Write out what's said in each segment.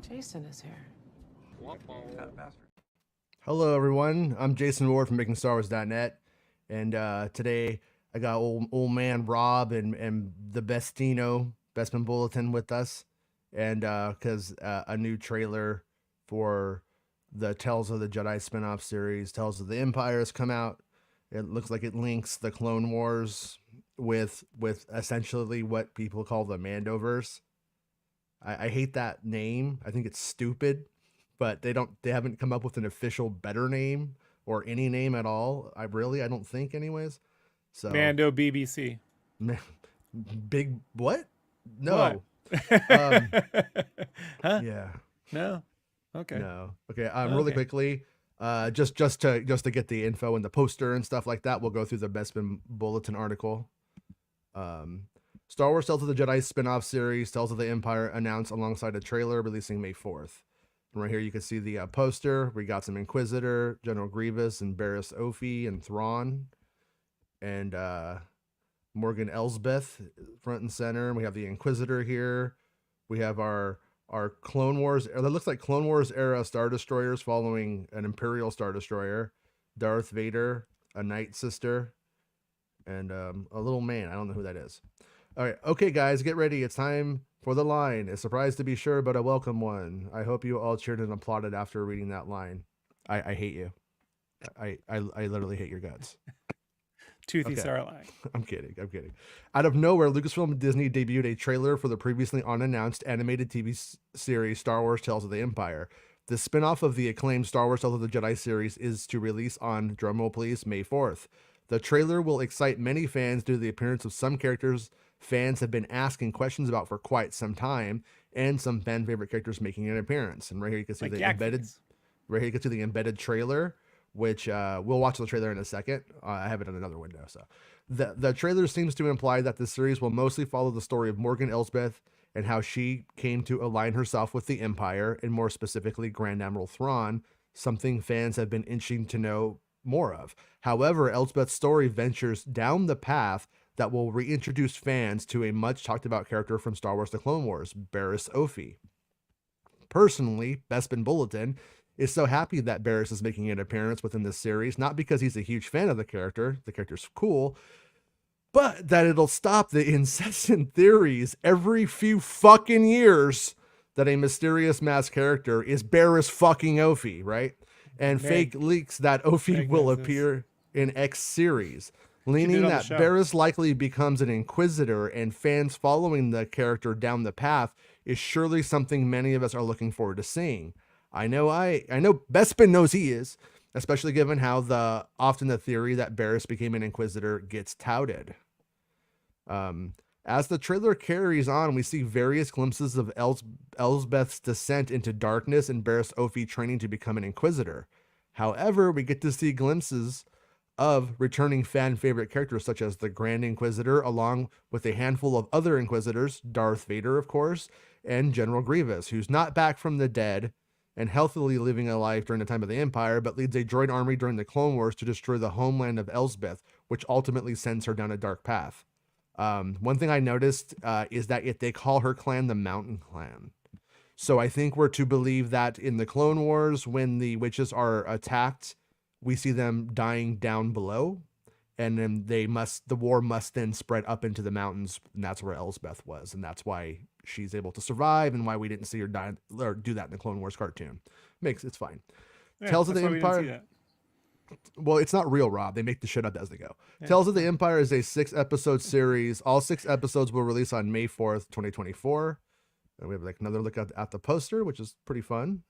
Jason is here. Hello, everyone. I'm Jason Ward from MakingStarWars.net, and today I got old man Rob and the Bestman Bulletin with us, and because a new trailer for the Tales of the Jedi spinoff series, Tales of the Empire, has come out. It looks like it links the Clone Wars with essentially what people call the Mandoverse. I hate that name. I think it's stupid, but they haven't come up with an official better name or any name at all. I don't think anyways. So Mando BBC. Big what? No. What? Huh? Yeah. No. Okay. No. Okay. Really quickly, just to get the info and the poster and stuff like that, we'll go through the Bestman Bulletin article. Star Wars Tales of the Jedi spin-off series, Tales of the Empire, announced alongside a trailer releasing May 4th. And right here you can see the poster. We got some Inquisitor, General Grievous, and Barriss Offee, and Thrawn. And Morgan Elsbeth front and center. We have the Inquisitor here. We have our Clone Wars. That looks like Clone Wars era Star Destroyers following an Imperial Star Destroyer. Darth Vader, a Night Sister, and a little man. I don't know who that is. All right. Okay, guys, get ready. It's time for the line. A surprise to be sure, but a welcome one. I hope you all cheered and applauded after reading that line. I hate you. I literally hate your guts. Toothy Sarlacc. I'm kidding. Out of nowhere, Lucasfilm and Disney debuted a trailer for the previously unannounced animated TV series Star Wars Tales of the Empire. The spin-off of the acclaimed Star Wars Tales of the Jedi series is to release on, drumroll please, May 4th. The trailer will excite many fans due to the appearance of some characters fans have been asking questions about for quite some time, and some fan favorite characters making an appearance. And right here you can see the embedded trailer, which we'll watch the trailer in a second. I have it in another window. So the trailer seems to imply that the series will mostly follow the story of Morgan Elsbeth and how she came to align herself with the Empire, and more specifically Grand Admiral Thrawn, something fans have been itching to know more of. However, Elsbeth's story ventures down the path that will reintroduce fans to a much talked about character from Star Wars The Clone Wars, Barriss Offee. Personally, Bestman Bulletin is so happy that Barriss is making an appearance within this series, not because he's a huge fan of the character's cool, but that it'll stop the incessant theories every few fucking years that a mysterious masked character is Barriss fucking Offee, right? And fake leaks that Offee will appear in X series, leaning that Barriss likely becomes an Inquisitor, and fans following the character down the path is surely something many of us are looking forward to seeing. I know Bestman knows he is, especially given how often the theory that Barriss became an Inquisitor gets touted. As the trailer carries on, we see various glimpses of Elsbeth's descent into darkness and Barriss Offee training to become an Inquisitor. However, we get to see glimpses of returning fan favorite characters such as the Grand Inquisitor, along with a handful of other Inquisitors, Darth Vader, of course, and General Grievous, who's not back from the dead and healthily living a life during the time of the Empire, but leads a droid army during the Clone Wars to destroy the homeland of Elsbeth, which ultimately sends her down a dark path. One thing I noticed is that they call her clan the Mountain Clan. So I think we're to believe that in the Clone Wars, when the witches are attacked, we see them dying down below, and then the war must then spread up into the mountains, and that's where Elsbeth was, and that's why she's able to survive, and why we didn't see her die or do that in the Clone Wars cartoon. It's fine. Yeah, Tales of the Empire. Well, it's not real, Rob. They make the shit up as they go. Yeah. Tales of the Empire is a 6-episode series. All 6 episodes will release on May 4th, 2024. And we have another look at the poster, which is pretty fun.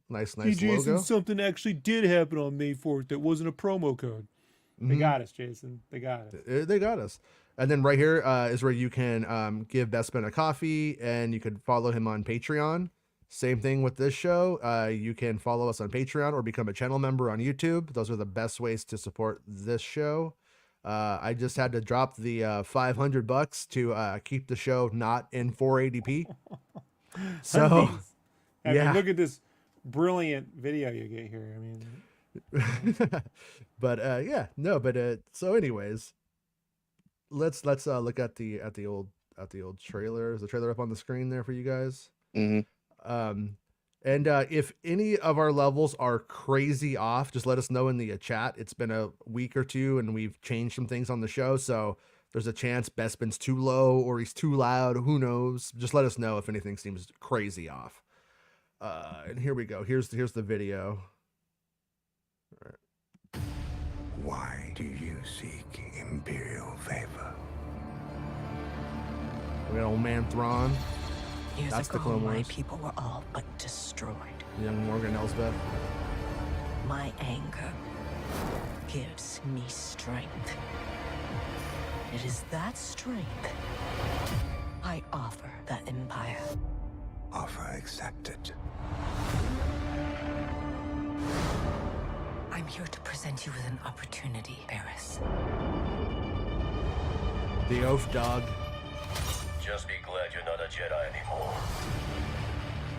Nice hey, Jason, logo. Something actually did happen on May 4th that wasn't a promo code. They got us, Jason. They got us. They got us. And then right here is where you can give Bestman a coffee, and you can follow him on Patreon. Same thing with this show. You can follow us on Patreon or become a channel member on YouTube. Those are the best ways to support this show. I just had to drop the $500 to keep the show not in 480p. So, yeah. Look at this brilliant video you get here. I mean, but so anyways, let's look at the old trailer. Is the trailer up on the screen there for you guys? Mm-hmm. And if any of our levels are crazy off, just let us know in the chat. It's been a week or two, and we've changed some things on the show, so there's a chance Bespin's too low or he's too loud. Who knows? Just let us know if anything seems crazy off. And here we go. Here's the video. Why do you seek imperial favor? We got old man Thrawn. Years That's the ago, Clone my Wars. people were all but destroyed. Young Morgan Elsbeth. My anger gives me strength. It is that strength I offer the Empire. Offer accepted. I'm here to present you with an opportunity, Barris. The oaf dog. Just be glad you're not a Jedi anymore.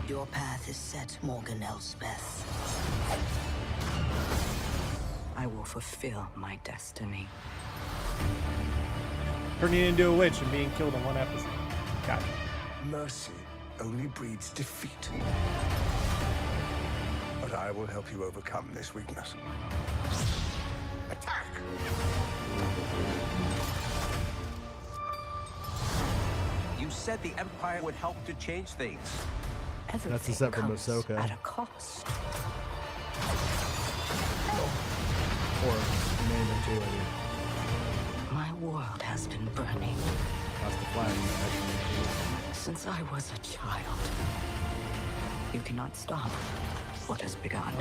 Your path is set, Morgan Elsbeth. I will fulfill my destiny. Turning into a witch and being killed in one episode. Got it. Mercy only breeds defeat. But I will help you overcome this weakness. Attack! You said the Empire would help to change things. Everything That's a set from comes Ahsoka. at a cost. Or Mando too, I mean. My world has been burning That's the flag. since I was a child. You cannot stop what has begun.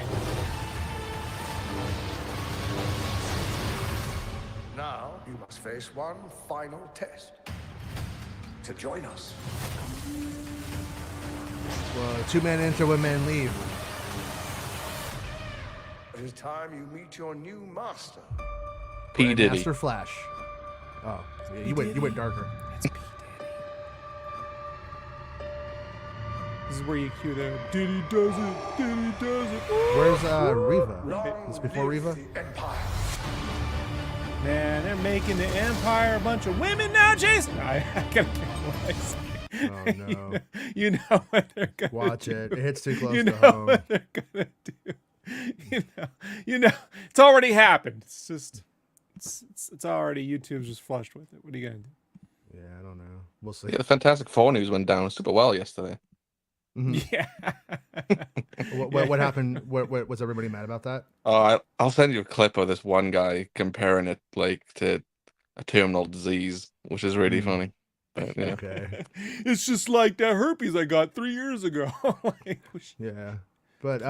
Now you must face one final test. To join us. Well, 2 men enter, 1 man leave. It is time you meet your new master. P. Diddy. Master Flash. Oh, yeah, you went darker. It's P. Diddy. This is where you cue the Diddy does it, Diddy does it. Where's Reva? Long It's before live Reva? the Empire. Man, they're making the Empire a bunch of women now, Jason. I gotta realize. Oh no. You know what they're gonna Watch do. it. It hits too close You to know home. what they're gonna do. You know, it's already happened. It's just, it's already, YouTube's just flushed with it. What are you gonna do? Yeah, I don't know. We'll see. Yeah, the Fantastic Four news went down super well yesterday. Mhm. Yeah. What happened? What was everybody mad about that? I'll send you a clip of this one guy comparing it like to a terminal disease, which is really funny. But, yeah. Okay. It's just like that herpes I got 3 years ago. Like, Yeah. But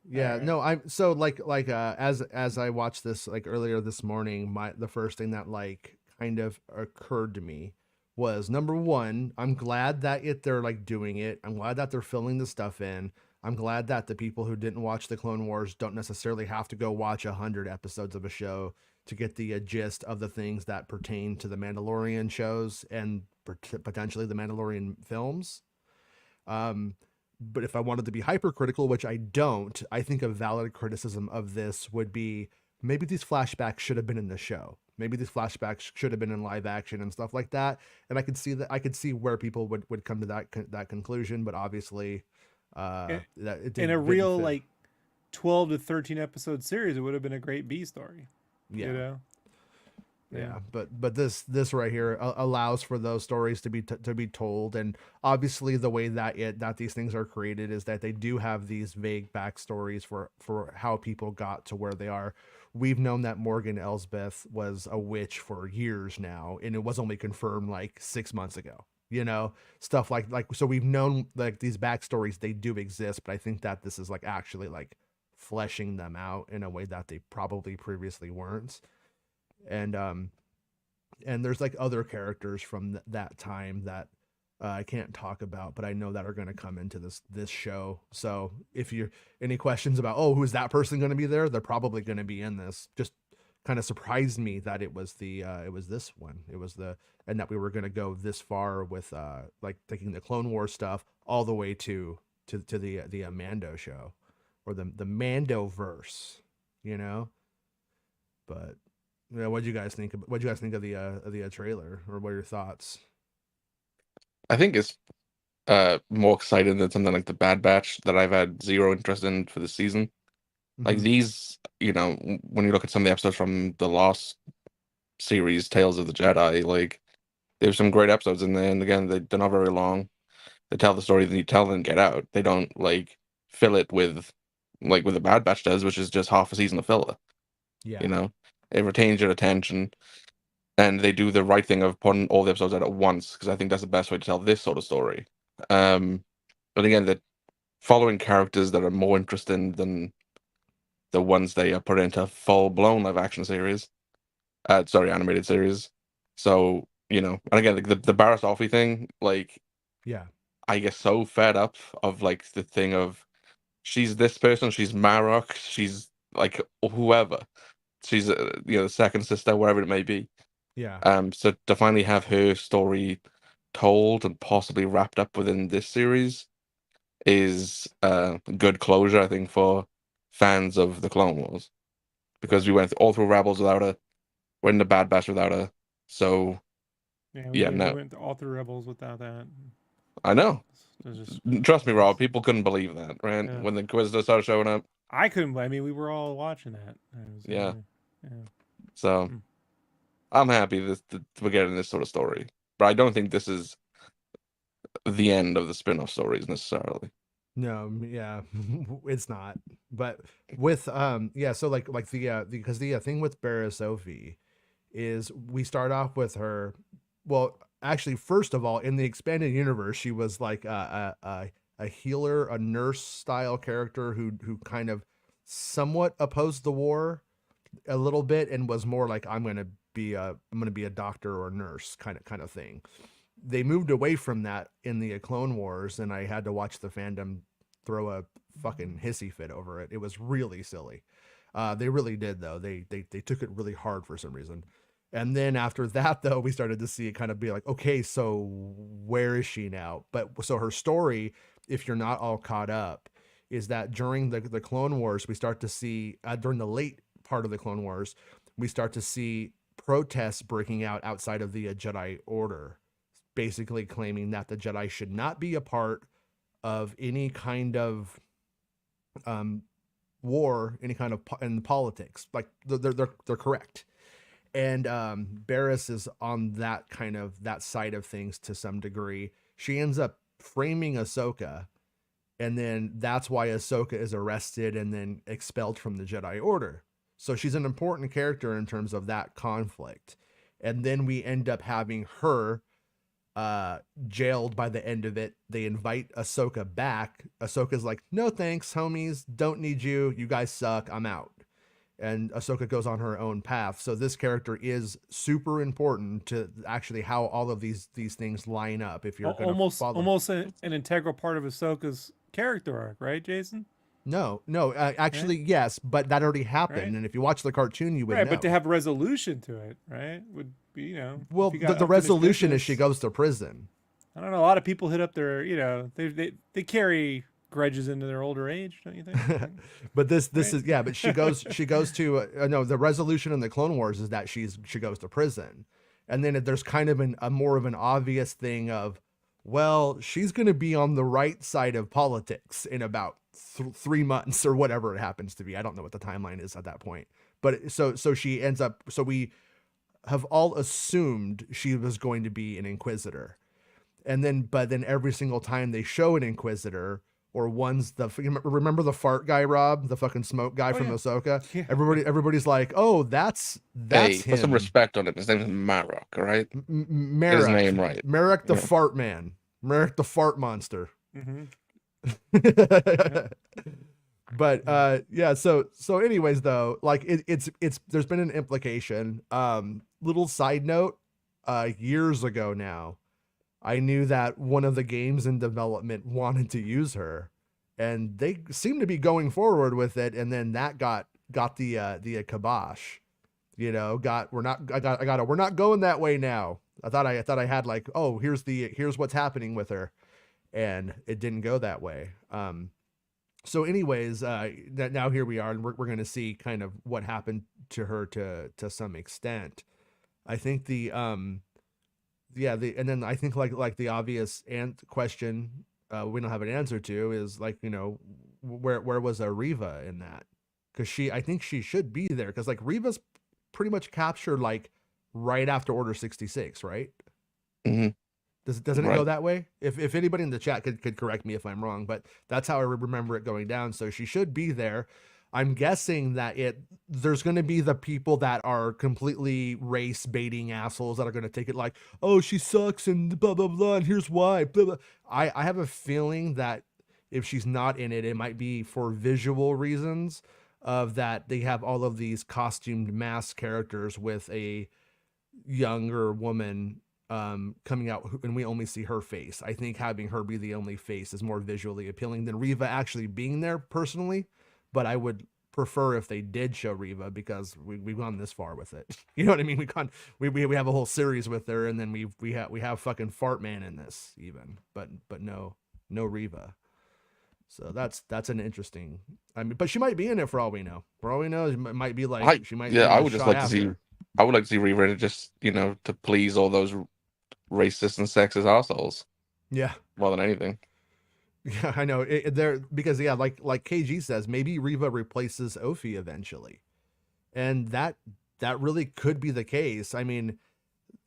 yeah, Alright. no, I'm so like as I watched this like earlier this morning, the first thing that like kind of occurred to me was number one, I'm glad that they're like doing it. I'm glad that they're filling the stuff in. I'm glad that the people who didn't watch the Clone Wars don't necessarily have to go watch 100 episodes of a show to get the gist of the things that pertain to the Mandalorian shows and potentially the Mandalorian films. But if I wanted to be hypercritical, which I don't, I think a valid criticism of this would be maybe these flashbacks should have been in the show. Maybe these flashbacks should have been in live action and stuff like that. And I could see where people would come to that conclusion, but obviously that it in a didn't real fit. like 12 to 13 episode series, it would have been a great B story. Yeah. You know? Yeah, but this right here allows for those stories to be told, and obviously the way that these things are created is that they do have these vague backstories for how people got to where they are. We've known that Morgan Elsbeth was a witch for years now, and it was only confirmed like 6 months ago. You know, stuff like so we've known like these backstories, they do exist, but I think that this is like actually like fleshing them out in a way that they probably previously weren't. And there's like other characters from that time that I can't talk about, but I know that are going to come into this show. So if you're any questions about, oh, who's that person going to be there, they're probably going to be in this. Just kind of surprised me that it was this one. It was and that we were going to go this far with like taking the Clone Wars stuff all the way to the Mando show or the Mandoverse, you know. But yeah, what'd you guys think of the trailer, or what are your thoughts? I think it's more excited than something like the Bad Batch that I've had zero interest in for the season. Like Mhm. these, when you look at some of the episodes from the Lost series, Tales of the Jedi, like there's some great episodes in there, and again, they're not very long. They tell the story that you tell and get out. They don't like fill it with like with the Bad Batch does, which is just half a season of filler. Yeah. You know, it retains your attention, and they do the right thing of putting all the episodes out at once because I think that's the best way to tell this sort of story. But again, they're following characters that are more interesting than the ones they are put into full blown live action series. Sorry, animated series. So and again, the Barriss Offee thing, like Yeah. I get so fed up of like the thing of she's this person, she's Marok, she's like whoever, she's the second sister, wherever it may be. Yeah. So to finally have her story told and possibly wrapped up within this series is good closure, I think, for fans of the Clone Wars, because we went all through Rebels without her, went into Bad Batch without her. So Yeah, yeah, we no, went all through Rebels without that. I know. It was just, Trust me, Rob. People couldn't believe that, right? yeah. When the Inquisitor started showing up. I couldn't. I mean, we were all watching that. Yeah. Yeah. So Hmm. I'm happy that we're getting this sort of story, but I don't think this is the end of the spin-off stories necessarily. No, yeah, it's not. But with yeah, so like the because the thing with Barriss Offee is we start off with her. Well, actually, first of all, in the expanded universe, she was like a healer, a nurse style character who kind of somewhat opposed the war a little bit and was more like I'm gonna be a doctor or a nurse kind of thing. They moved away from that in the Clone Wars, and I had to watch the fandom throw a fucking hissy fit over it. It was really silly. They really did though. They took it really hard for some reason. And then after that though, we started to see it kind of be like, okay, so where is she now? But so her story, if you're not all caught up, is that during the Clone Wars, we start to see during the late part of the Clone Wars, we start to see protests breaking out outside of the Jedi Order, basically claiming that the Jedi should not be a part of any kind of war, any kind of in politics. Like they're correct. And Barriss is on that side of things to some degree. She ends up framing Ahsoka, and then that's why Ahsoka is arrested and then expelled from the Jedi Order. So she's an important character in terms of that conflict. And then we end up having her jailed by the end of it. They invite Ahsoka back. Ahsoka's like, no thanks, homies. Don't need you. You guys suck. I'm out. And Ahsoka goes on her own path. So this character is super important to actually how all of these things line up. If you're going to follow, almost an integral part of Ahsoka's character arc, right, Jason? no, actually, yes, but that already happened. Right. And if you watch the cartoon, you would Right, know. but to have resolution to it, right, would be well, if you got the unfinished resolution is business. she goes to prison. I don't know. A lot of people hit up their, they carry grudges into their older age, don't you think? But this Right. is yeah. But she goes to no. The resolution in the Clone Wars is that she goes to prison, and then there's kind of a more of an obvious thing of, well, she's going to be on the right side of politics in about 3 months or whatever it happens to be. I don't know what the timeline is at that point, but so she ends up. So we have all assumed she was going to be an Inquisitor. And then, but then every single time they show an Inquisitor or one's remember the fart guy, Rob, the fucking smoke guy from yeah. Ahsoka. Yeah. Everybody's like, oh, that's Hey, him. put some respect on it. His name is Marok, all right? Marek. Get his name right. Marek the Yeah. fart man. Marek the fart monster. Mm-hmm. But yeah, so anyways though, like it's there's been an implication. Little side note, years ago now, I knew that one of the games in development wanted to use her, and they seem to be going forward with it. And then that got the kibosh, we're not going that way now. I thought I had like, oh, here's what's happening with her, and it didn't go that way. So anyways, now here we are, and we're going to see kind of what happened to her to some extent. I think yeah, and then I think like the obvious question we don't have an answer to is like, where was Riva in that? Because I think she should be there, because like Riva's pretty much captured like right after Order 66, right? Mhm. Doesn't it go Right. that way? If anybody in the chat could correct me if I'm wrong, but that's how I remember it going down. So she should be there. I'm guessing that there's going to be the people that are completely race baiting assholes that are going to take it like, oh, she sucks and blah blah blah, and here's why. Blah, blah. I have a feeling that if she's not in it, it might be for visual reasons, of that they have all of these costumed masked characters with a younger woman coming out, and we only see her face. I think having her be the only face is more visually appealing than Riva actually being there personally, but I would prefer if they did show Riva, because we've gone this far with it. You know what I mean? We have a whole series with her, and then we have fucking Fart Man in this even, but no Riva. So that's an interesting. I mean, but she might be in it for all we know. For all we know, it might be like she might. Yeah, be I the would just shot like to after. see. I would like to see Riva just to please all those racist and sexist assholes Yeah. more than anything. Yeah, I know. There, because yeah, like KG says, maybe Riva replaces Ophi eventually, and that really could be the case. I mean,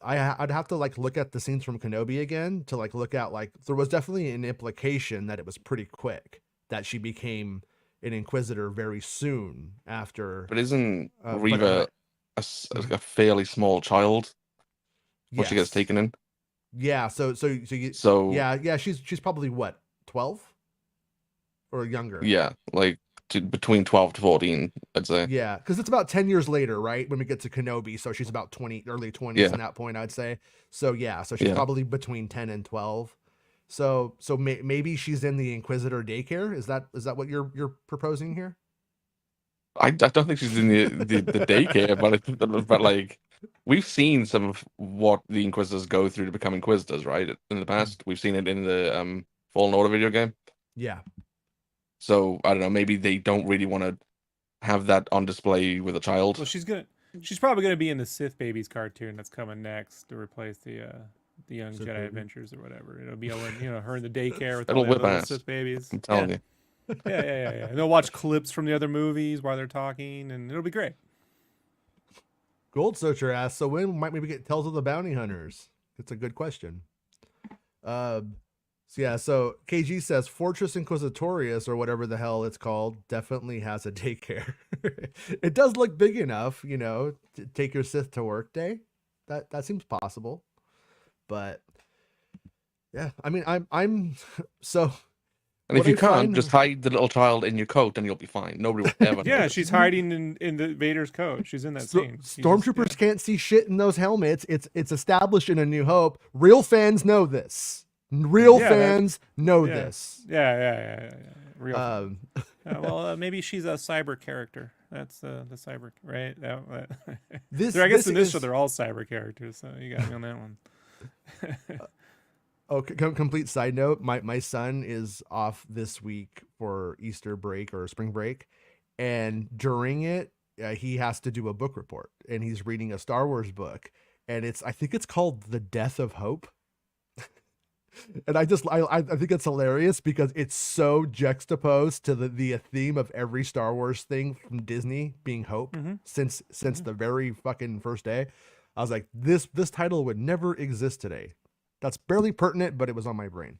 I'd have to like look at the scenes from Kenobi again to like look at, like, there was definitely an implication that it was pretty quick that she became an Inquisitor very soon after. But isn't But Riva a fairly small child when she gets yes. taken in? Yeah. So yeah. She's probably what, 12 or younger. Yeah, like between 12 to 14, I'd say. Yeah, because it's about 10 years later, right, when we get to Kenobi. So she's about 20, early 20s Yeah. in that point, I'd say. So yeah, so she's Yeah. probably between 10 and 12. So maybe she's in the Inquisitor daycare. Is that what you're proposing here? I don't think she's in the daycare, but like we've seen some of what the Inquisitors go through to become Inquisitors, right? In the past, we've seen it in the Fallen Order video game. Yeah. So I don't know. Maybe they don't really want to have that on display with a child. Well, she's probably gonna be in the Sith Babies cartoon that's coming next to replace the Young Sith Jedi Baby. Adventures or whatever. It'll be Ellen, her in the daycare with It'll all the whip other little ass. Sith babies. I'm telling you. Yeah. And they'll watch clips from the other movies while they're talking, and it'll be great. Gold Searcher asks, so when might we get Tales of the Bounty Hunters? It's a good question. So KG says Fortress Inquisitorius, or whatever the hell it's called, definitely has a daycare. It does look big enough, to take your Sith to work day. That seems possible. But yeah, I mean, I'm so. And if what you I can't, find- just hide the little child in your coat, and you'll be fine. Nobody will ever. Yeah, notice. she's hiding in the Vader's coat. She's in that scene. Stormtroopers can't see shit in those helmets. It's established in A New Hope. Real fans know this. Real fans know this. Yeah. Real. Um, Maybe she's a cyber character. That's the cyber, right? This, I guess this in this is- show they're all cyber characters, so you got me on that one. Complete side note, my son is off this week for Easter break or spring break, and during it he has to do a book report, and he's reading a Star Wars book, and I think it's called The Death of Hope. And I think it's hilarious because it's so juxtaposed to the theme of every Star Wars thing from Disney being hope since the very fucking first day. I was like, this title would never exist today. That's barely pertinent, but it was on my brain.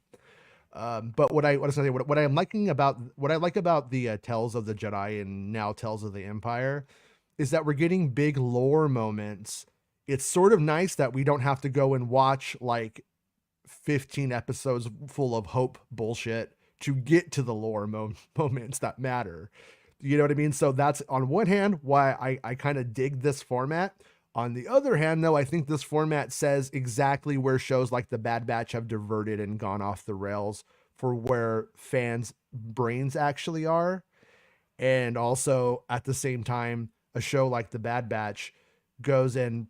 But what I like about the Tales of the Jedi and now Tales of the Empire is that we're getting big lore moments. It's sort of nice that we don't have to go and watch like 15 episodes full of hope bullshit to get to the lore moments that matter. You know what I mean? So that's on one hand why I kind of dig this format. On the other hand, though, I think this format says exactly where shows like The Bad Batch have diverted and gone off the rails for where fans' brains actually are. And also at the same time, a show like The Bad Batch goes and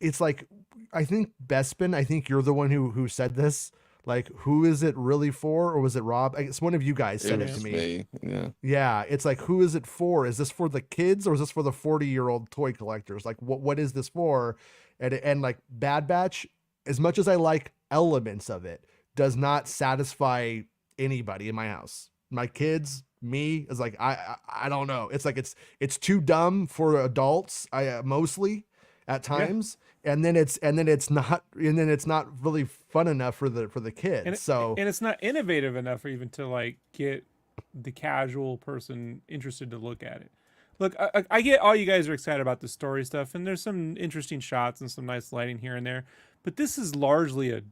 it's like, I think Bespin, I think you're the one who said this. Like, who is it really for? Or was it Rob? It's one of you guys said it to me. Yeah. Yeah. It's like, who is it for? Is this for the kids or is this for the 40-year-old toy collectors? Like, what is this for? And like Bad Batch as much as I like elements of it, does not satisfy anybody in my house. My kids, me, is like I don't know. It's like it's too dumb for adults. Mostly at times, and then it's not really fun enough for the kids. And it's not innovative enough even to like get the casual person interested to look at it. Look, I get all you guys are excited about the story stuff, and there's some interesting shots and some nice lighting here and there, but this is largely a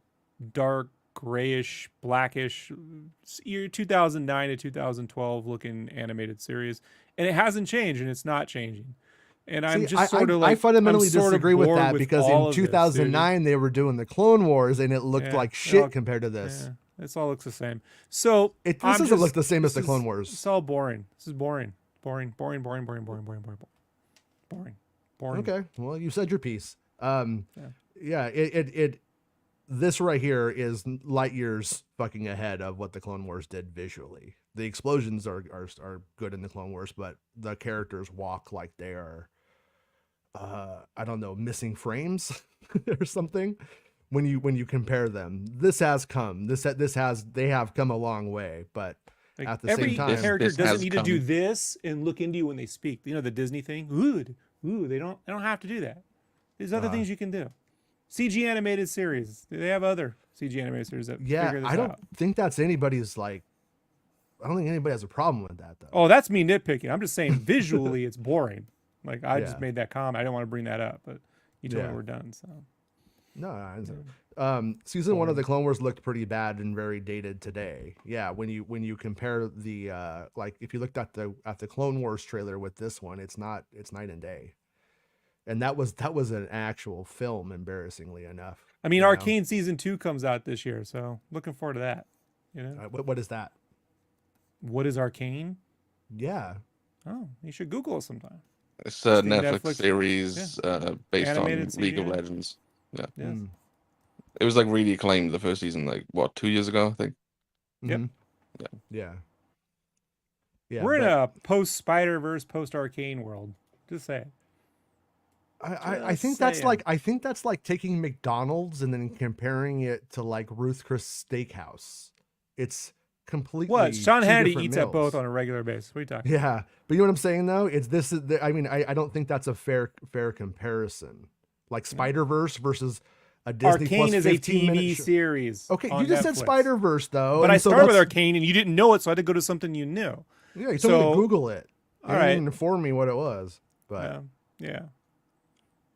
dark, grayish, blackish, year 2009 to 2012 looking animated series, and it hasn't changed, and it's not changing. And I'm just sort of like, I fundamentally disagree with that, with because in 2009 they were doing the Clone Wars, and it looked like shit compared to this. Yeah, it all looks the same. So this doesn't look the same as the Clone Wars. It's all boring. This is boring. Boring. Okay, well, you said your piece. This right here is light years fucking ahead of what the Clone Wars did visually. The explosions are good in the Clone Wars, but the characters walk like they are, I don't know, missing frames or something. When you compare them, they have come a long way, but like at the same time, every character doesn't need come. to do this and look into you when they speak. You know, the Disney thing. Ooh, they don't have to do that. There's other things you can do. CG animated series. They have other CG animated series that figure this I don't out. think that's anybody's like. I don't think anybody has a problem with that though. Oh, that's me nitpicking. I'm just saying visually it's boring. Like I just made that comment. I didn't want to bring that up, but you told me we're done. So no. Season 1 of the Clone Wars looked pretty bad and very dated today. Yeah, when you compare the like if you looked at the Clone Wars trailer with this one, it's night and day. And that was an actual film, embarrassingly enough. I mean, Arcane season 2 comes out this year, so looking forward to that. You know, what is that? What is Arcane? Yeah. Oh, you should Google it sometime. It's a Netflix series based Animated on League of CGI. Legends. Yeah. Yes. It was like really acclaimed the first season, like what, 2 years ago, I think. Yep. Yeah. We're in a post Spider-Verse, post Arcane world. Just say it. I think that's like taking McDonald's and then comparing it to like Ruth Chris Steakhouse. It's completely What? Sean two Hannity different eats meals. at both on a regular basis. What are you talking? Yeah, but you know what I'm saying though? I don't think that's a fair comparison. Like Spider-Verse versus a Disney Arcane Plus is a 15-minute TV series. Okay, on you just said Netflix. Spider-Verse though. But and I so started with that's- Arcane and you didn't know it, so I had to go to something you knew. Yeah, you told me to So- Google it. All You right. didn't inform me what it was. But Yeah.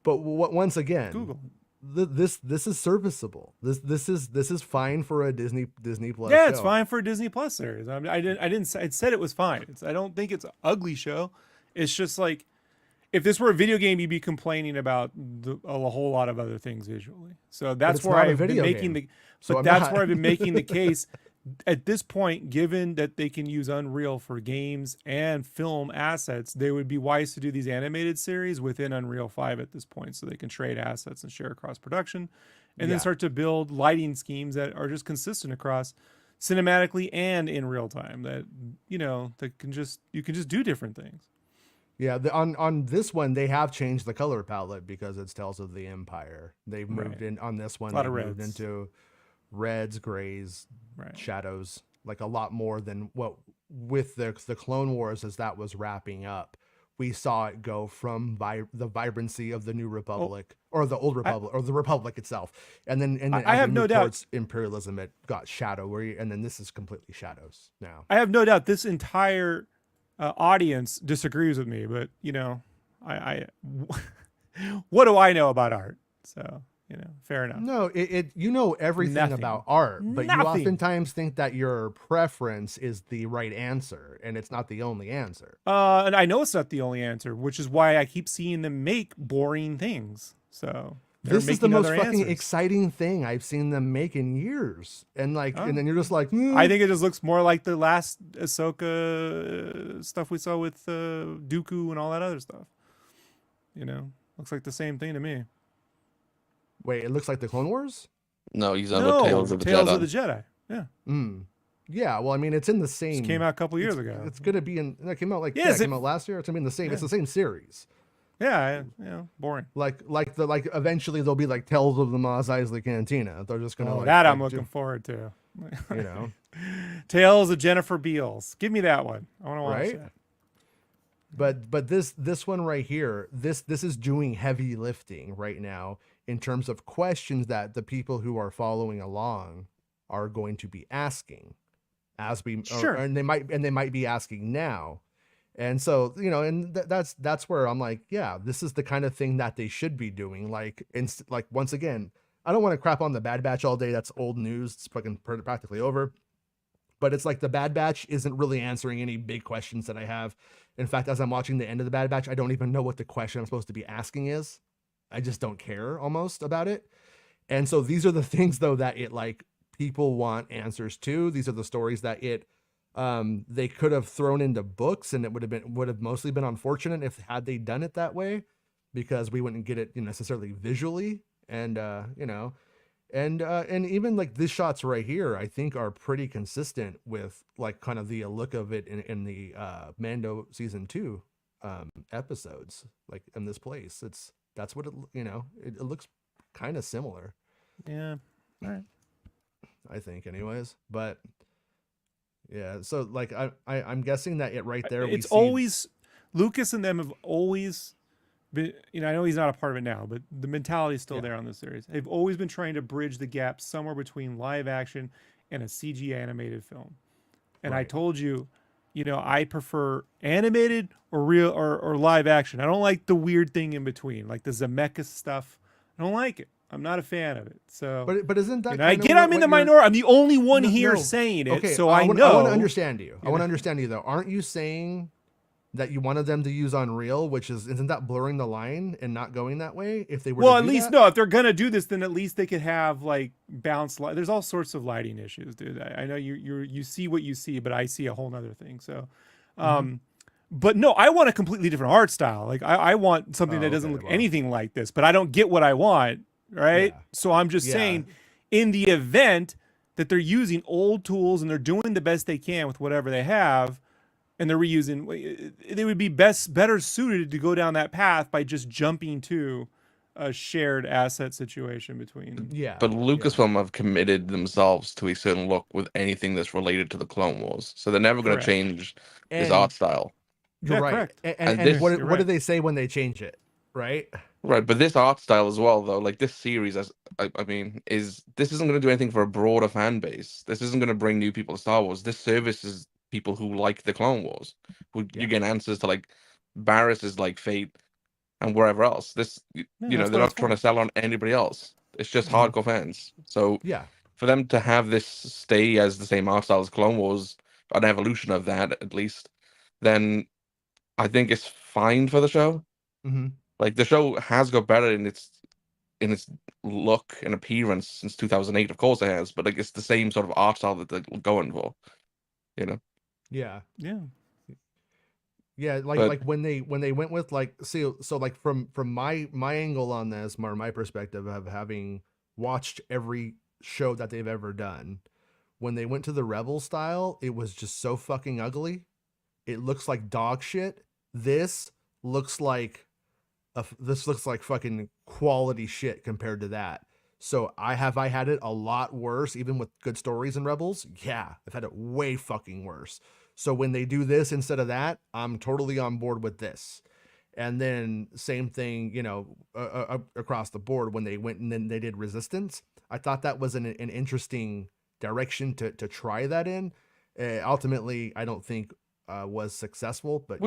but once again, Google. This is serviceable. This is fine for a Disney Plus. Yeah, it's show. fine for a Disney Plus series. I said it was fine. I don't think it's an ugly show. It's just like if this were a video game, you'd be complaining about a whole lot of other things visually. So that's it's where not a I've been video making game. the. So But I'm that's not. where I've been making the case. At this point, given that they can use Unreal for games and film assets, they would be wise to do these animated series within Unreal 5 at this point, so they can trade assets and share across production, and then start to build lighting schemes that are just consistent across cinematically and in real time. That you can just do different things. Yeah, on this one they have changed the color palette because it's Tales of the Empire. They've moved in on this one. A lot They've of moved reds. into reds, grays, shadows, like a lot more than what with the Clone Wars as that was wrapping up. We saw it go from the vibrancy of the New Republic or the Old Republic or the Republic itself, and then I have no doubt towards imperialism it got shadow and then this is completely shadows now. I have no doubt this entire audience disagrees with me, but I what do I know about art? So fair enough. No, you know everything Nothing. about art, but you Nothing. oftentimes think that your preference is the right answer, and it's not the only answer. And I know it's not the only answer, which is why I keep seeing them make boring things. So This is the most other fucking answers. exciting thing I've seen them make in years, and and then you're just like, I think it just looks more like the last Ahsoka stuff we saw with Dooku and all that other stuff. Looks like the same thing to me. Wait, it looks like the Clone Wars. No, he's on No, the Tales of the Tales Jedi. of the Jedi. Yeah, Yeah, well, I mean, it's in the same. it came out a couple years ago. It's gonna be in. It came out Yes, it came out last year. It's gonna be in the same. It's the same series. Boring. Like eventually there'll be like Tales of the Mos Eisley Cantina. They're just gonna That I'm like, looking forward to. you know, Tales of Jennifer Beals. Give me that one. I want to watch right? that. But this one right here, this is doing heavy lifting right now in terms of questions that the people who are following along are going to be asking as we Sure. and they might be asking now. And so, you know, and that's where I'm like, yeah, this is the kind of thing that they should be doing. Like, like once again, I don't want to crap on the Bad Batch all day. That's old news. It's fucking practically over. But it's like the Bad Batch isn't really answering any big questions that I have. In fact, as I'm watching the end of the Bad Batch, I don't even know what the question I'm supposed to be asking is. I just don't care almost about it. And so these are the things though that it like people want answers to. These are the stories that it they could have thrown into books, and it would have mostly been unfortunate if had they done it that way, because we wouldn't get it necessarily visually. And you know, and even like these shots right here, I think are pretty consistent with like kind of the look of it in the Mando season 2 episodes, like in this place. That's what it looks kind of similar. Yeah. All right. I think anyways, but yeah, so like I'm guessing that it right there. It's always Lucas and them have always been. I know he's not a part of it now, but the mentality is still there on this series. They've always been trying to bridge the gap somewhere between live action and a CG animated film. And I told you, I prefer animated or real or live action. I don't like the weird thing in between, like the Zemeckis stuff. I don't like it. I'm not a fan of it. So, but isn't that? I get I'm in the minority. I'm the only one here saying it, okay, so I know. I want to understand you. I want to understand you though. Aren't you saying that you wanted them to use Unreal, which isn't that blurring the line and not going that way? If they were, well, at least no. If they're gonna do this, then at least they could have like bounce light. There's all sorts of lighting issues, dude. I know you see what you see, but I see a whole nother thing. So, but no, I want a completely different art style. Like I want something that doesn't look anything like this. But I don't get what I want. Right. Yeah. So I'm just saying, in the event that they're using old tools and they're doing the best they can with whatever they have, and they're reusing, they would be better suited to go down that path by just jumping to a shared asset situation between. Yeah. But Lucasfilm have committed themselves to a certain look with anything that's related to the Clone Wars, so they're never going to change this art style. You're right. Correct. And what do they say when they change it? Right. Right, but this art style as well, though, like this series, this isn't going to do anything for a broader fan base. This isn't going to bring new people to Star Wars. This services people who like the Clone Wars, who you get answers to like Barris's like fate and wherever else. They're not trying to sell on anybody else. It's just hardcore fans. So for them to have this stay as the same art style as Clone Wars, an evolution of that at least, then I think it's fine for the show. Mm-hmm. Like the show has got better in its look and appearance since 2008. Of course it has, but like it's the same sort of art style that they're going for, Yeah. But like when they went with like so like from my angle on this, or my perspective of having watched every show that they've ever done, when they went to the Rebel style, it was just so fucking ugly. It looks like dog shit. This looks like fucking quality shit compared to that. So I had it a lot worse, even with good stories in Rebels. Yeah, I've had it way fucking worse. So when they do this instead of that, I'm totally on board with this. And then same thing, across the board when they went and then they did Resistance. I thought that was an interesting direction to try that in. Ultimately, I don't think was successful, but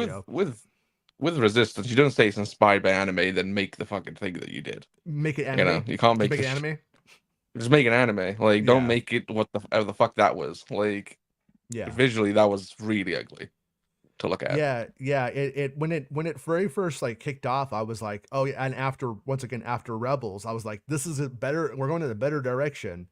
with Resistance, you don't say it's inspired by anime, then make the fucking thing that you did. Make it anime. You can't make it anime. Just make an anime. Like, don't make it what the fuck that was. Like, visually that was really ugly to look at. It when it very first like kicked off, I was like, oh yeah. And after Rebels, I was like, this is we're going in a better direction.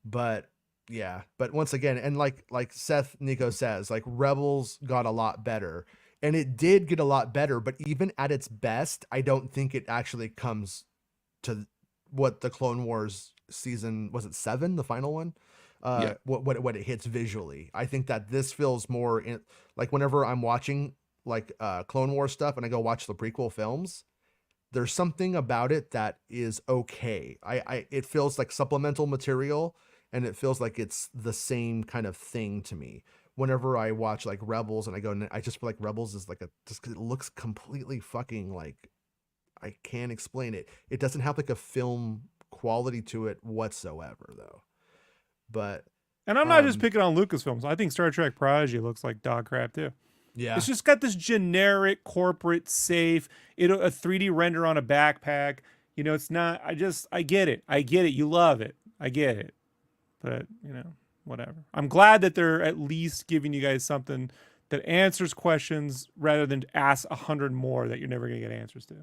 But once again, and like Seth Nico says, like Rebels got a lot better. And it did get a lot better, but even at its best, I don't think it actually comes to what the Clone Wars season, was it 7, the final one? What it hits visually. I think that this feels more like whenever I'm watching like Clone Wars stuff and I go watch the prequel films, there's something about it that is okay. It feels like supplemental material, and it feels like it's the same kind of thing to me. Whenever I watch like Rebels and I go, I just feel like Rebels is like just 'cause it looks completely fucking like, I can't explain it. It doesn't have like a film quality to it whatsoever though. But And I'm not just picking on Lucasfilms. I think Star Trek Prodigy looks like dog crap too. yeah, It's just got this generic corporate safe, a 3D render on a backpack. You know, it's not. I get it. I get it. You love it. I get it. But you know, whatever. I'm glad that they're at least giving you guys something that answers questions rather than ask 100 more that you're never gonna get answers to.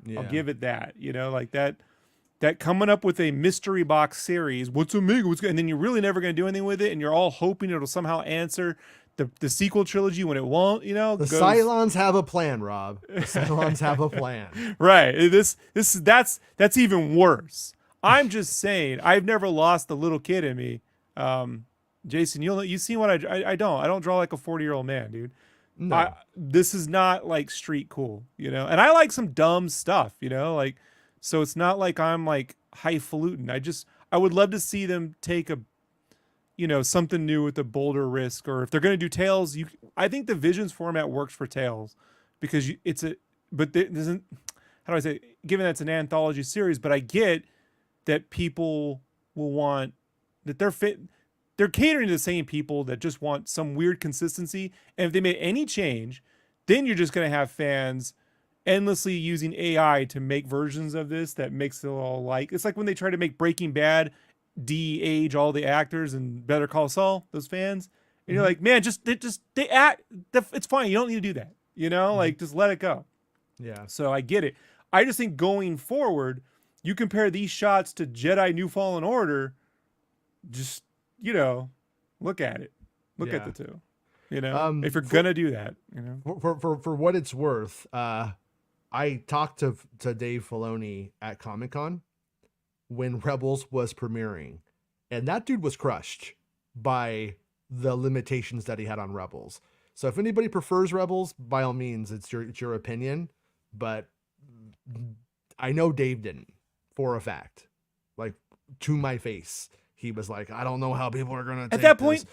yeah. I'll give it that. You know, like that coming up with a mystery box series. What's Omega? What's good? And then you're really never gonna do anything with it, and you're all hoping it'll somehow answer the sequel trilogy when it won't. You know, The Cylons have a plan, Rob. The Cylons have a plan. right. That's even worse. I'm just saying, I've never lost the little kid in me. Jason, you've seen what I don't draw like a 40-year-old man, dude. No. This is not like street cool, you know. And I like some dumb stuff, you know, like, so it's not like I'm like highfalutin. I would love to see them take something new with a bolder risk, or if they're going to do Tales, I think the Visions format works for Tales because but there isn't, how do I say it? Given that's an anthology series, but I get that people will want that they're catering to the same people that just want some weird consistency. And if they made any change, then you're just going to have fans endlessly using AI to make versions of this that makes it all like, it's like when they try to make Breaking Bad de-age all the actors and Better Call Saul, those fans. And you're like, man, they act, it's fine. You don't need to do that. You know, like just let it go. Yeah. So I get it. I just think going forward, you compare these shots to Jedi New Fallen Order, just, look at it. Look at the two. If you're gonna do that, For what it's worth, I talked to Dave Filoni at Comic-Con when Rebels was premiering, and that dude was crushed by the limitations that he had on Rebels. So if anybody prefers Rebels, by all means, it's your opinion, but I know Dave didn't, for a fact. Like, to my face, he was like, I don't know how people are gonna take at that point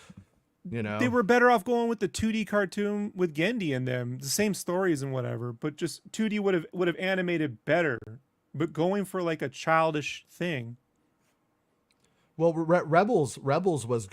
this. They were better off going with the 2D cartoon with Gendy and them, the same stories and whatever, but just 2D would have animated better. But going for like a childish thing. Well, Rebels was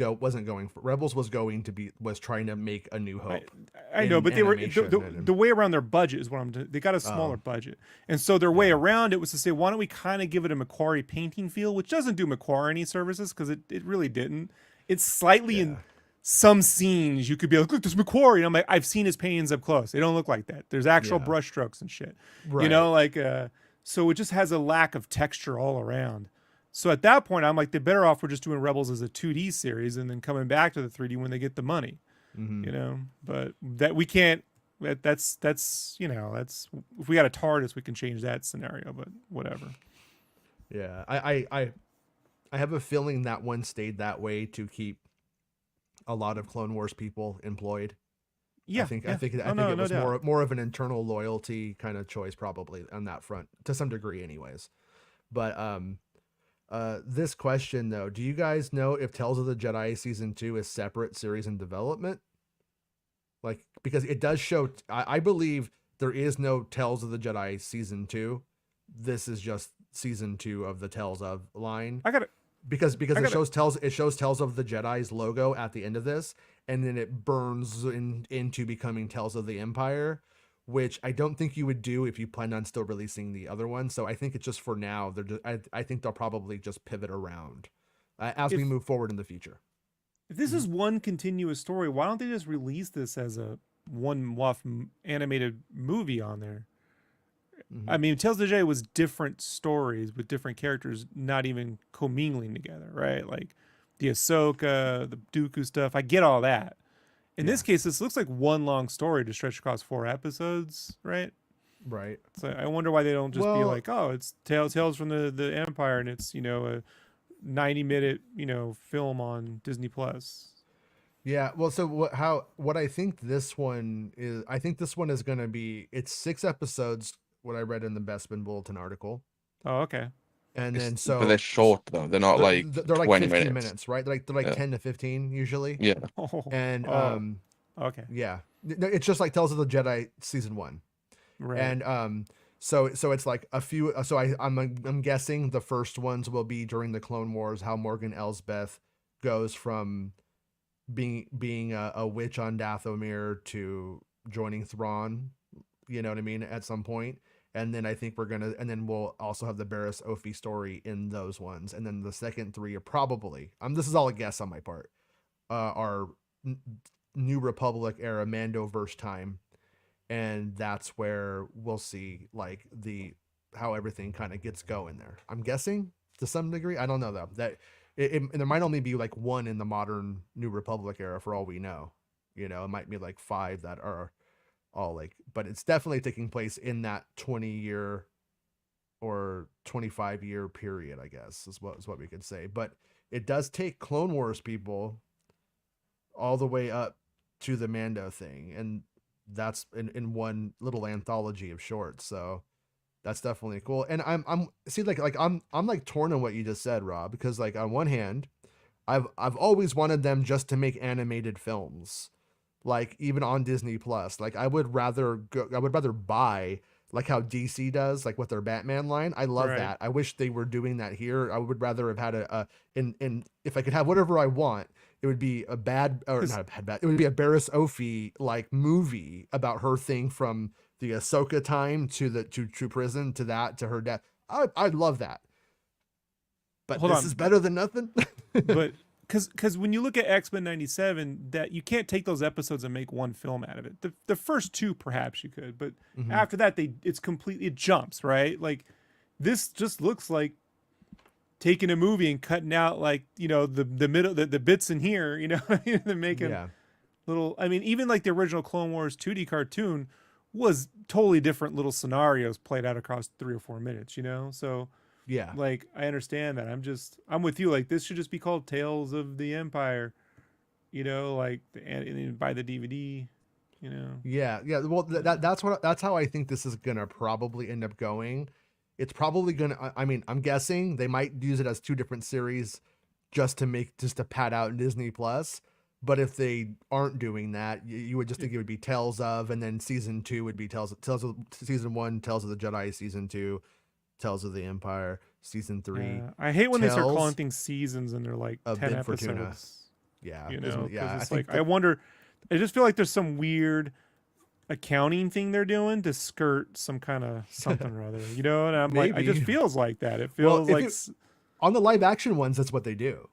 trying to make A New Hope. I know, but they were the way around their budget is what I'm doing. They got a smaller budget, and so their way around it was to say, why don't we kind of give it a Macquarie painting feel, which doesn't do Macquarie any services because it really didn't. It's slightly in some scenes you could be like, look, there's Macquarie, and I'm like, I've seen his paintings up close. They don't look like that. There's actual brush strokes and shit. Right. So it just has a lack of texture all around. So at that point, I'm like, they're better off for just doing Rebels as a 2D series and then coming back to the 3D when they get the money, But that we can't. That's if we got a TARDIS, we can change that scenario. But whatever. Yeah, I have a feeling that one stayed that way to keep a lot of Clone Wars people employed. Yeah, I think it was more of an internal loyalty kind of choice, probably on that front, to some degree, anyways. But this question though, do you guys know if Tales of the Jedi Season 2 is separate series in development? Like, because it does show, I believe there is no Tales of the Jedi Season 2. This is just Season 2 of the Tales of line. Because it shows Tales of the Jedi's logo at the end of this, and then it burns into becoming Tales of the Empire, which I don't think you would do if you planned on still releasing the other one. So I think it's just for now. I think they'll probably just pivot around as we move forward in the future. If this is one continuous story, why don't they just release this as a one-off animated movie on there? I mean, Tales of the Jedi was different stories with different characters, not even commingling together, right? Like the Ahsoka, the Dooku stuff. I get all that. In this case, this looks like one long story to stretch across 4 episodes, right? Right. So I wonder why they don't just be like, oh, it's Tales from the Empire, and it's, a 90-minute, film on Disney Plus. Yeah. Well, so what I think this one is going to be, it's 6 episodes what I read in the Bespin Bulletin article. Oh, okay. And then But they're short though. They're not like they're like 20 15 minutes. minutes, right? They're like Yeah. 10 to 15 usually. Yeah. And Okay. yeah, it's just like Tales of the Jedi season 1. Right. And so it's like a few. So I'm guessing the first ones will be during the Clone Wars, how Morgan Elsbeth goes from being a witch on Dathomir to joining Thrawn. You know what I mean? At some point. And then I think and then we'll also have the Barriss Offee story in those ones. And then the second 3 are probably, this is all a guess on my part, are New Republic era Mandoverse time. And that's where we'll see like how everything kind of gets going there. I'm guessing to some degree. I don't know though. That and there might only be like 1 in the modern New Republic era for all we know. You know, it might be like 5 that are all like, but it's definitely taking place in that 20-year or 25-year period, I guess is what we could say. But it does take Clone Wars people all the way up to the Mando thing, and that's in one little anthology of shorts. So that's definitely cool. And I'm like torn on what you just said, Rob, because like on one hand, I've always wanted them just to make animated films. Like even on Disney Plus, like I would rather buy like how DC does, like with their Batman line. I love that. I wish they were doing that here. I would rather have had in if I could have whatever I want, it would be a bad or not a bad. It would be a Barriss Offee like movie about her thing from the Ahsoka time to prison to her death. I'd love that. But this is better than nothing. But because when you look at X-Men 97, that you can't take those episodes and make one film out of it. The first 2 perhaps you could, but after that it jumps, right? Like this just looks like taking a movie and cutting out like, you know, the middle the bits in here, you know, they're making little, I mean, even like the original Clone Wars 2D cartoon was totally different little scenarios played out across 3 or 4 minutes, you know? So yeah, like I understand that. I'm with you. Like this should just be called Tales of the Empire, you know, like and buy the DVD, you know. Yeah. Well, that's how I think this is gonna probably end up going. It's probably gonna. I mean, I'm guessing they might use it as 2 different series, just to pad out Disney Plus. But if they aren't doing that, you would just think it would be Tales of, and then season 2 would be Tales of season 1, Tales of the Jedi season 2. Tales of the Empire season 3. I hate when they start calling things seasons and they're like 10 episodes. Yeah, you know, yeah. It's like I wonder. I just feel like there's some weird accounting thing they're doing to skirt some kind of something or other. You know, and I'm like, it just feels like that. It feels like on the live action ones, that's what they do.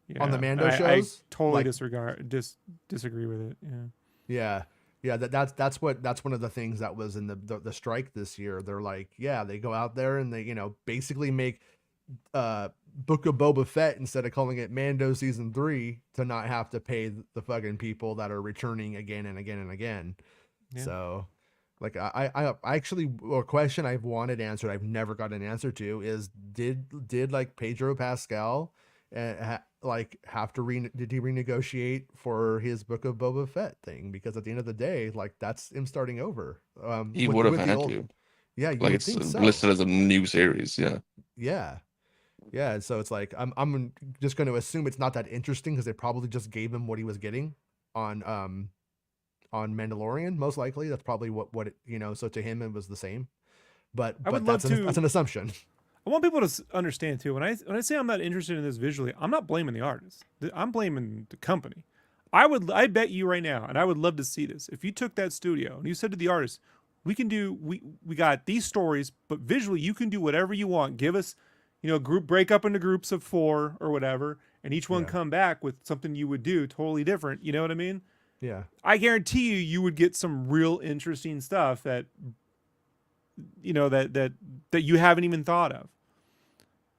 Yeah, on the Mando shows, I totally disagree with it. Yeah. Yeah, that's one of the things that was in the strike this year. They're like, they go out there and they, you know, basically make Book of Boba Fett instead of calling it Mando season 3 to not have to pay the fucking people that are returning again and again and again. Yeah. So like I actually, a question I've wanted answered, I've never got an answer to is did like Pedro Pascal have to did he renegotiate for his Book of Boba Fett thing? Because at the end of the day, like that's him starting over. He would have had to. Yeah, like it's listed as a new series. Yeah. So it's like I'm just going to assume it's not that interesting because they probably just gave him what he was getting on Mandalorian. Most likely, that's probably what it, you know. So to him, it was the same. But that's an assumption. I want people to understand too. When I say I'm not interested in this visually, I'm not blaming the artist. I'm blaming the company. I bet you right now, and I would love to see this. If you took that studio and you said to the artist, we got these stories, but visually you can do whatever you want. Give us, you know, break up into groups of 4 or whatever, and each one come back with something you would do totally different. You know what I mean? Yeah. I guarantee you would get some real interesting stuff that, you know, that you haven't even thought of.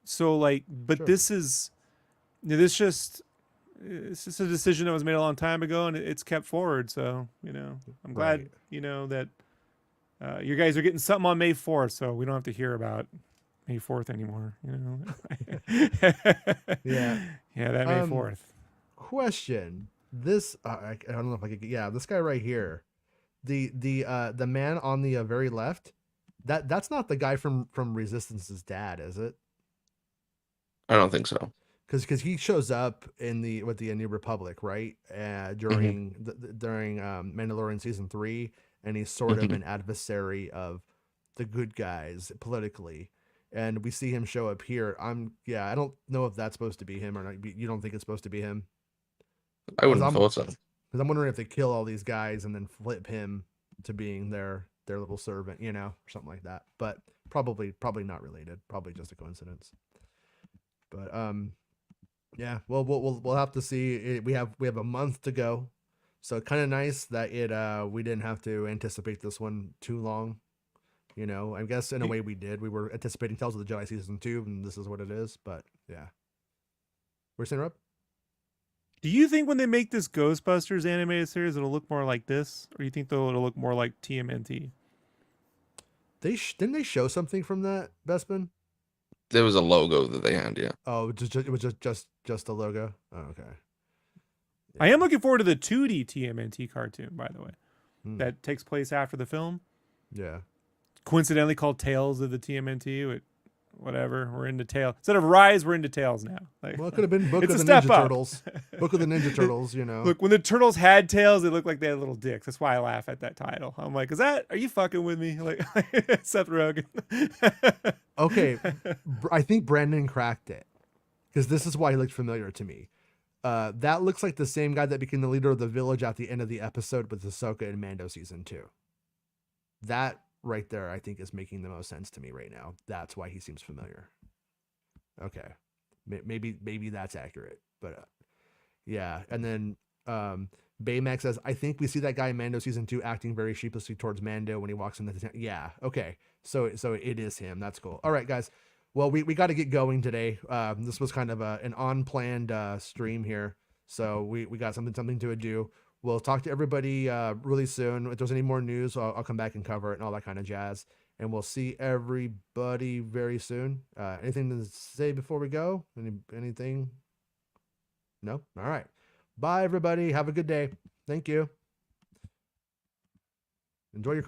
So like, but this is, it's just a decision that was made a long time ago and it's kept forward. So, you know, I'm glad, you know, that you guys are getting something on May 4th. So we don't have to hear about May 4th anymore, you know? That May 4th. Question. This, I don't know if I could, this guy right here, the man on the very left, That's not the guy from Resistance's dad, is it? I don't think so. Because he shows up in the New Republic, right? During Mandalorian season 3, and he's sort of an adversary of the good guys politically, and we see him show up here. I don't know if that's supposed to be him or not. You don't think it's supposed to be him? I wouldn't have thought so. Because I'm wondering if they kill all these guys and then flip him to being their little servant, or something like that. But probably not related. Probably just a coincidence. But yeah, well, we'll have to see. We have a month to go, so kind of nice that we didn't have to anticipate this one too long. I guess in a way we did. We were anticipating Tales of the Jedi season 2, and this is what it is. But yeah, we're saying, Rob. Do you think when they make this Ghostbusters animated series, it'll look more like this, or you think it'll look more like TMNT? Didn't they show something from that, Bespin? There was a logo that they had, yeah. Oh, it was just a logo. Oh, okay. I am looking forward to the 2D TMNT cartoon, by the way, that takes place after the film. Yeah. Coincidentally called Tales of the TMNT. Whatever, we're into Tales. Instead of Rise, we're into Tales now. Well, it could have been Book of the Ninja Turtles. Book of the Ninja Turtles, Look, when the turtles had tails, they looked like they had little dicks. That's why I laugh at that title. I'm like, are you fucking with me? Like, Seth Rogen. Okay, I think Brandon cracked it, because this is why he looked familiar to me. That looks like the same guy that became the leader of the village at the end of the episode with Ahsoka and Mando season 2. That right there, I think, is making the most sense to me right now. That's why he seems familiar. Okay, maybe that's accurate, but yeah. And then Baymax says, I think we see that guy in Mando season 2 acting very sheepishly towards Mando when he walks into the town. Yeah, okay, so it is him. That's cool. All right, guys. Well, we got to get going today. This was kind of an unplanned stream here, so we got something to do. We'll talk to everybody really soon. If there's any more news, I'll come back and cover it and all that kind of jazz. And we'll see everybody very soon. Anything to say before we go? Anything? No? All right. Bye, everybody. Have a good day. Thank you. Enjoy your